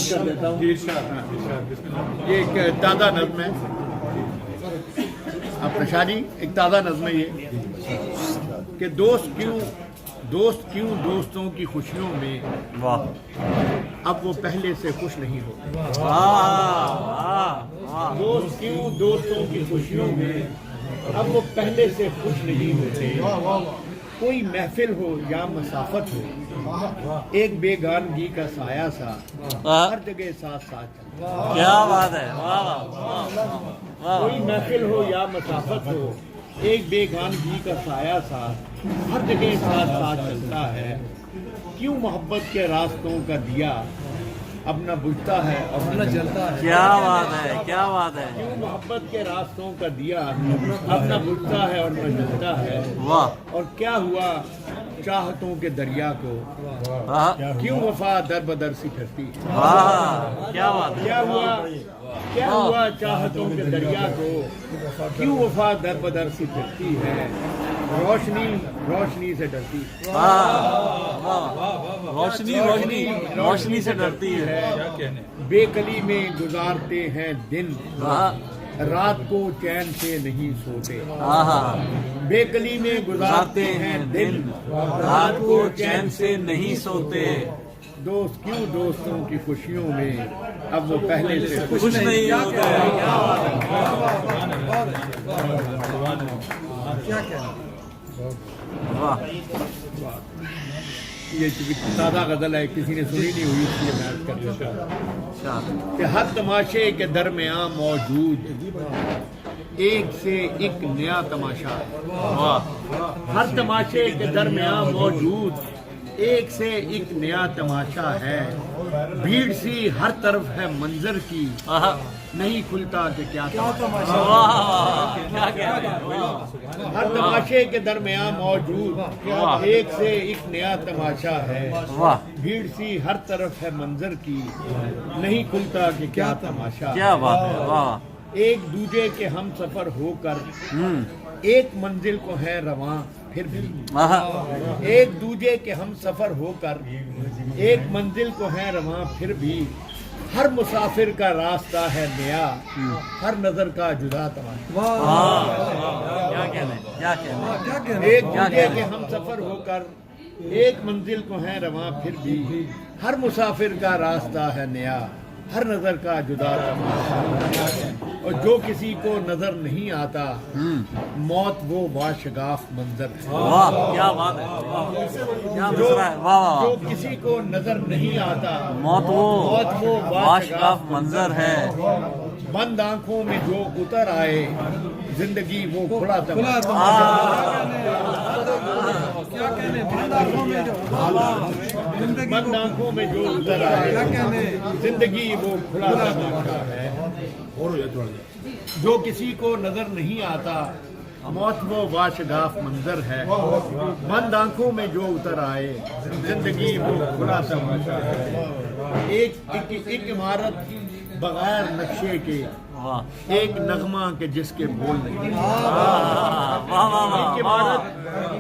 عرض کر دیتا ہوں، یہ ایک تازہ نظم ہے اپنا شاہ جی، ایک تازہ نظم ہے یہ کہ دوست کیوں دوستوں کی خوشیوں میں اب وہ پہلے سے خوش نہیں ہوتے۔ دوست کیوں دوستوں کی خوشیوں میں اب وہ پہلے سے خوش نہیں ہوتے۔ کوئی محفل ہو یا مسافت ہو، ایک بیگانگی کا سایہ سا ہر جگہ ساتھ ساتھ چلتا ہے۔ کیا بات ہے، کوئی محفل ہو یا مسافت ہو، ایک بیگانگی کا سایہ سا ہر جگہ ساتھ ساتھ چلتا ہے۔ کیوں محبت کے راستوں کا دیا اب نہ بجھتا ہے اور نہ جلتا ہے۔ کیا بات ہے، کیا بات ہے، کیوں محبت کے راستوں کا دیا اب نہ بجھتا ہے اور نہ جلتا ہے۔ واہ، اور کیا ہوا چاہتوں کے دریا کو، کیوں وفا در بدر سی پھرتی ہے۔ واہ، کیا بات ہے، کیا ہوا چاہتوں کے دریا کو، کیوں وفا در بدر سی پھرتی ہے۔ روشنی سے ڈرتی ہے۔ روشنی سے ڈرتی ہے۔ بے کلی میں گزارتے ہیں دن، رات کو چین سے نہیں سوتے۔ بے کلی میں گزارتے ہیں دن، رات کو چین سے نہیں سوتے۔ دوست کیوں دوستوں کی خوشیوں میں اب وہ پہلے سے خوش نہیں ہوتے۔ واہ، یہ تازہ غزل ہے، کسی نے سنی نہیں ہوئی، اس لیے میں عرض کر دیتا ہوں کہ ہر تماشے کے درمیان موجود ایک سے ایک نیا تماشا ہے۔ ہر تماشے کے درمیان موجود ایک سے ایک نیا تماشا ہے۔ بھیڑ سی ہر طرف ہے منظر کی، نہیں کھلتا کہ کیا تماشا۔ ہر تماشے کے درمیان موجود ایک سے ایک نیا تماشا ہے۔ بھیڑ سی ہر طرف ہے منظر کی، نہیں کھلتا کہ کیا تماشا۔ کیا بات ہے، واہ، ایک دوجے کے ہم سفر ہو کر ایک منزل کو ہے رواں پھر بھی۔ ایک دوجے کے ہم سفر ہو کر ایک منزل کو ہے رواں پھر بھی۔ ہر مسافر کا راستہ ہے نیا، ہر نظر کا جدا تماشا۔ ایک دوجے کے ہم سفر ہو کر ایک منزل کو ہے رواں پھر بھی۔ ہر مسافر کا راستہ ہے نیا، ہر نظر کا جدا تماشا۔ اور جو کسی کو نظر نہیں آتا، موت وہ واشگاف منظر ہے۔ کیا بات ہے، جو کسی کو نظر نہیں آتا، موت وہ واشگاف منظر ہے۔ بند آنکھوں میں جو اتر آئے، زندگی وہ کھلا تماشا۔ بند آنکھوں میں جو اتر آئے، زندگی وہ کھلا تماشا ہے۔ جو کسی کو نظر نہیں آتا، موت وہ واشگاف منظر ہے۔ بند آنکھوں میں جو اتر آئے، زندگی وہ کھلا تماشا ہے۔ ایک عمارت بغیر نقشے کے، ایک نغمہ کے جس کے بول نہیں۔ ایک عمارت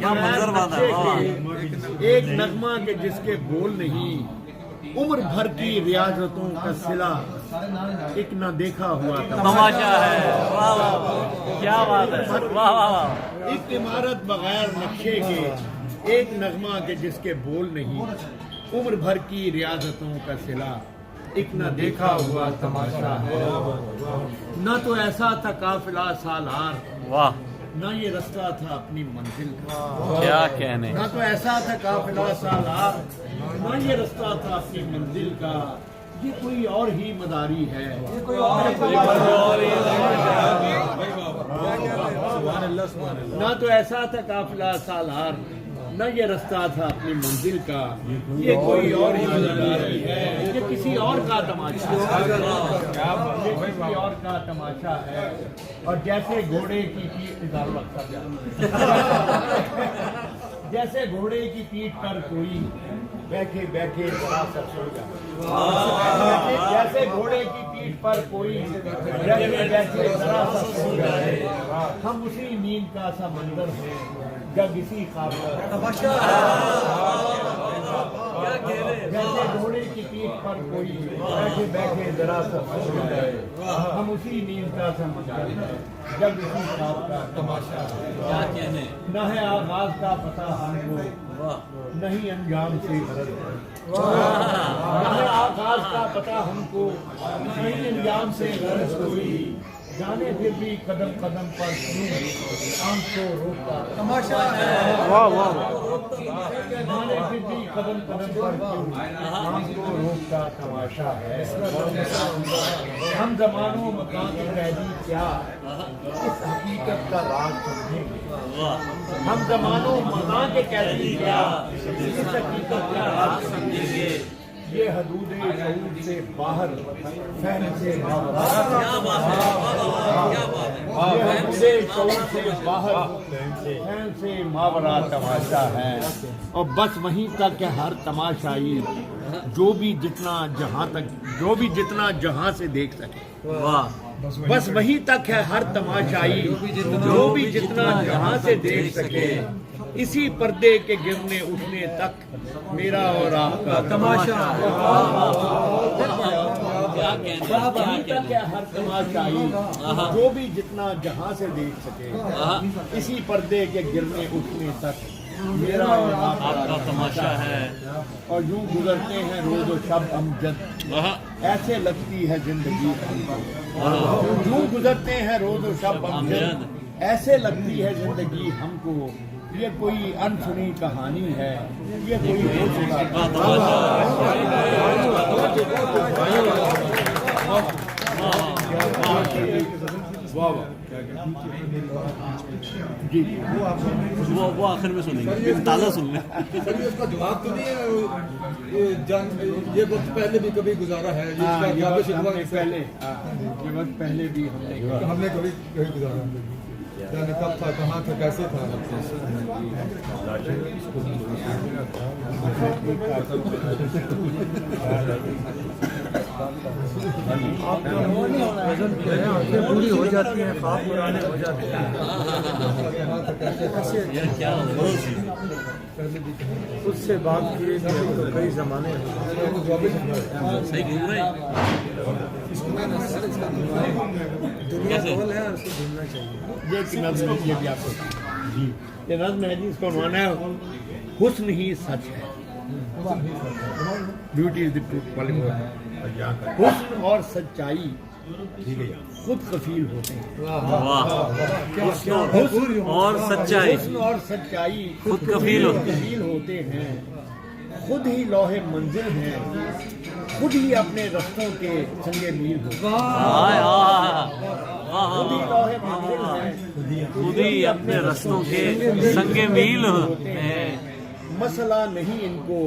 بغیر نقشے کے، ایک نغمہ کے جس کے بول نہیں۔ عمر بھر کی ریاضتوں کا صلہ، ایک نہ دیکھا ہوا تماشا ہے۔ کیا بات ہے، ایک عمارت بغیر نقشے کے، ایک نغمہ کے جس کے بول نہیں۔ عمر بھر کی ریاضتوں کا صلہ، ایک نہ دیکھا ہوا تماشا ہے۔ نہ تو ایسا تھا قافلہ سالار، واہ، نہ یہ رستہ تھا اپنی منزل کا۔ کیا کہنے، نہ تو ایسا تھا قافلہ سالار، نہ یہ رستہ تھا اپنی منزل کا۔ یہ کوئی اور ہی مداری ہے، نہ تو ایسا تھا قافلہ سالار، نہ یہ رستہ تھا اپنی منزل کا۔ یہ کوئی اور ہی مداری ہے، یہ کسی اور کا تماشا ہے، یہ کسی اور کا تماشا ہے۔ اور جیسے گھوڑے کی پیٹھ، جیسے گھوڑے کی پیٹھ پر کوئی بیٹھے بیٹھے ذرا سا سو جائے۔ جیسے گھوڑے کی پیٹھ پر کوئی بیٹھے بیٹھے ذرا سا سو جائے۔ ہم اسی نیند کا سا منظر ہے، جب اسی خواب کا۔ جیسے گھوڑے کی پیٹھ پر کوئی بیٹھے بیٹھے ذرا سا سو جائے ہم اسی نیند کا سمجھتے ہیں جب اسی خواب کا تماشا ہے نہ ہے آغاز کا پتہ ہم کو نہیں انجام سے غرض نہ ہے آغاز کا پتہ ہم کو نہیں انجام سے غرض کوئی جانے پھر بھی قدم قدم پر آنکھ کو روکتا تماشا ہے جانے پھر بھی قدم قدم پر آنکھ کو روکتا تماشا ہے ہم زمانوں مکان کی قیدی کیا اس حقیقت کا راز سمجھیں گے ہم زمانوں مکان کے قیدی کیا اس حقیقت کا راز سمجھیں گے یہ حدود شعور سے باہر فہم سے ماورا یہ حدود شعور سے باہر فہم سے ماورا تماشا ہے اور بس وہیں تک کہ ہر تماشائی جو بھی جتنا جہاں سے دیکھ سکے بس وہیں تک ہے ہر تماشائی جو بھی جتنا جہاں سے دیکھ سکے اسی پردے کے گرنے اٹھنے تک میرا اور آپ کا تماشا ہر تماشائی جو بھی جتنا جہاں سے دیکھ سکے اسی پردے کے گرنے اٹھنے تک میرا اور آپ کا تماشا ہے اور یوں گزرتے ہیں روز و شب امجد ایسے لگتی ہے زندگی یوں گزرتے ہیں روز و شب امجد ایسے لگتی ہے زندگی ہم کو یہ کوئی انسنی کہانی ہے یہ کوئی جی وہ آخر میں سنیں گے تازہ سن لیں اس کا جواب تو نہیں ہے یہ وقت پہلے بھی کبھی گزارا ہے پہلے یہ وقت پہلے بھی ہم نے کبھی گزارا یعنی کب تھا کہاں تھا کیسے تھا پوری ہو جاتی ہیں خواب پرانے ہو جاتے ہیں خود سے بات کیے تو کئی زمانے یہ بھی آپ کو جی یہ نظم ہے جی اس کو عنوان ہے حسن ہی سچ ہے بیوٹی از دی حسن اور سچائی خود کفیل ہوتے ہیں اور سچائی حسن اور سچائی خود کفیل ہوتے ہیں خود ہی لوح منزل ہیں خود ہی اپنے رستوں کے سنگ میل ہوتے ہیں خود ہی لوح منزل ہیں خود ہی اپنے رستوں کے سنگ میل ہیں مسئلہ نہیں ان کو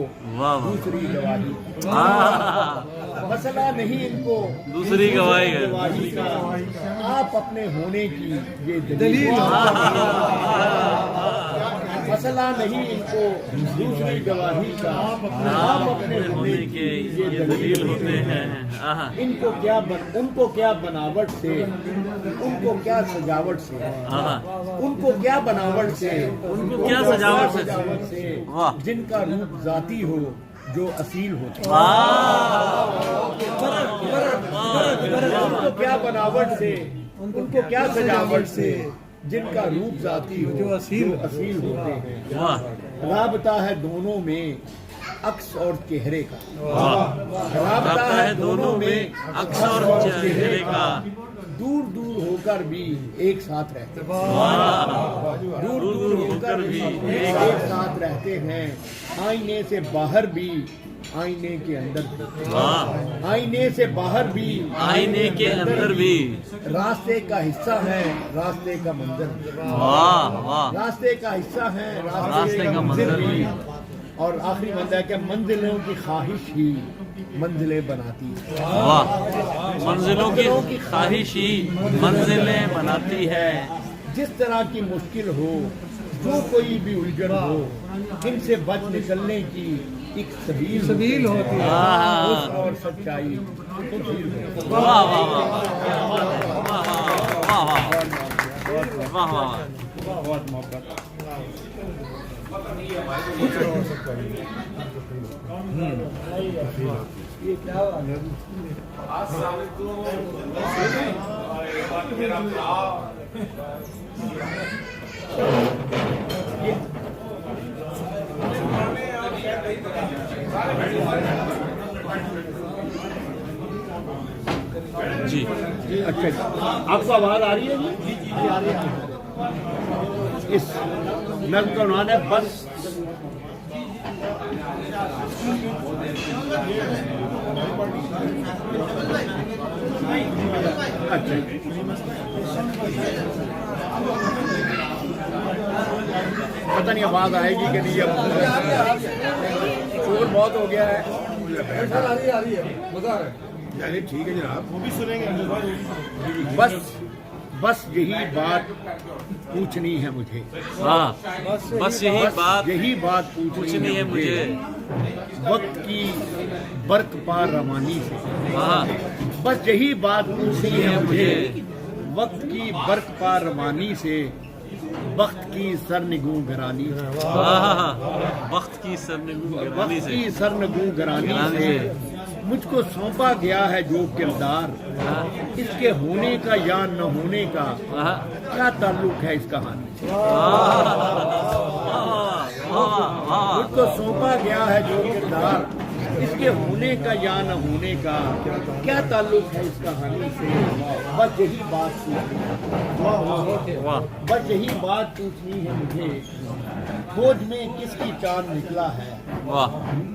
دوسری گواہی مسئلہ نہیں ان کو دوسری گواہی کا آپ اپنے ہونے کی یہ دلیل مسئلہ نہیں ان کو دوسری گواہی کا آپ اپنے ہونے کی یہ دلیل ہوتے ہیں ان کو کیا بناوٹ سے ان کو کیا سجاوٹ سے ان کو کیا بناوٹ سے ان کو کیا سجاوٹ سے جن کا روپ ذاتی ہو جو اصیل ہوتا ان کو کیا بناوٹ سے ان کو کیا سجاوٹ سے جن کا روپ ذاتی ہو جو اصیل ہوتے ہیں رابطہ ہے دونوں میں عکس اور چہرے کا رابطہ ہے دونوں میں عکس اور چہرے کا دور دور ہو کر بھی ایک ساتھ رہتے ہیں دور دور ہو کر بھی ایک ساتھ رہتے ہیں آئینے سے باہر بھی آئینے کے اندر آئینے سے باہر بھی آئینے کے اندر بھی راستے کا حصہ ہے راستے کا منظر راستے کا حصہ ہے راستے کا منظر بھی اور آخری منزل ہے کہ منزلوں کی خواہش ہی منزلیں بناتی ہے منزلوں کی خواہش ہی منزلیں بناتی ہے جس طرح کی مشکل ہو جو کوئی بھی الجھن ہو ان سے بچ نکلنے کی ایک سبیل ہوتی ہے اور سچائی بہت محبت جی اچھا جی آپ کو آواز آ رہی ہے جی آ رہی ہے اس نظم کا عنوان ہے بس اچھا پتہ نہیں آواز آئے گی کہ نہیں اب شور بہت ہو گیا ہے آ رہی ہے مزہ آ رہا ہے چلیے ٹھیک ہے جناب وہ بھی سنیں گے بس بس یہی بات پوچھنی ہے مجھے ہاں بس یہی بات پوچھنی ہے مجھے وقت کی برق پار روانی سے ہاں بس یہی بات پوچھنی ہے مجھے وقت کی برق پار روانی سے وقت کی سرنگوں گرانی سے وقت کی سرنگوں گرانی سے مجھ کو سونپا گیا ہے جو کردار اس کے ہونے کا یا نہ ہونے کا کیا تعلق ہے اس کہانی سے مجھ کو سونپا گیا ہے جو کردار اس کے ہونے کا یا نہ ہونے کا کیا تعلق ہے اس کہانی سے بس یہی بات پوچھنی ہے مجھے کھوج میں کس کی چاند نکلا ہے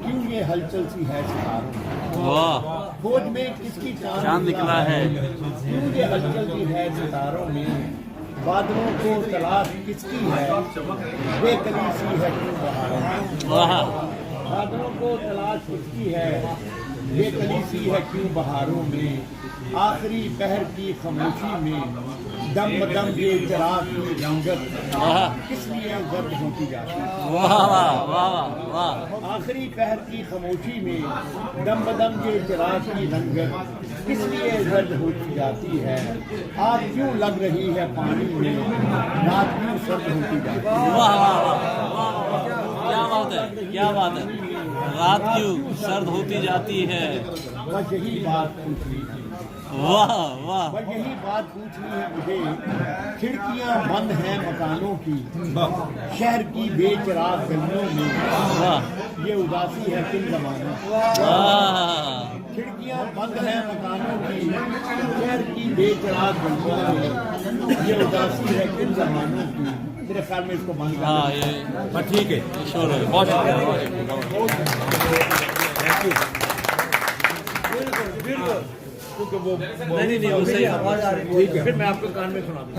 کیوں یہ ہلچل سی ہے ستاروں میں کھوج میں کس کی چاند نکلا ہے کیوں یہ ہلچل سی ہے ستاروں میں بادلوں کو تلاش کس کی ہے بے کلی سی ہے کیوں بہاروں میں بادلوں کو تلاش کس کی ہے بے کلی سی ہے کیوں بہاروں میں آخری پہر کی خاموشی میں دم بدم یہ چراغ کی رنگت کس لیے زرد ہوتی جاتی ہے آخری پہر کی خاموشی میں دم بدم یہ چراغ کی رنگت کس لیے زرد ہوتی جاتی ہے آگ کیوں لگ رہی ہے پانی میں رات کیوں سرد ہوتی جاتی ہے کیا بات ہے رات کیوں سرد ہوتی جاتی ہے بس یہی بات پوچھنی ہے بس یہی بات پوچھنی ہے مجھے کھڑکیاں بند ہیں مکانوں کی شہر کی بے چراغ گلیوں میں یہ اداسی ہے کن زمانوں کھڑکیاں بند ہیں مکانوں کی شہر کی بے چراغ گلیوں میں یہ اداسی ہے کن زمانوں کی میرے خیال میں اس کو بند کرنا ٹھیک ہے بہت نہیں پھر میں آپ کو کان میں سنا دوں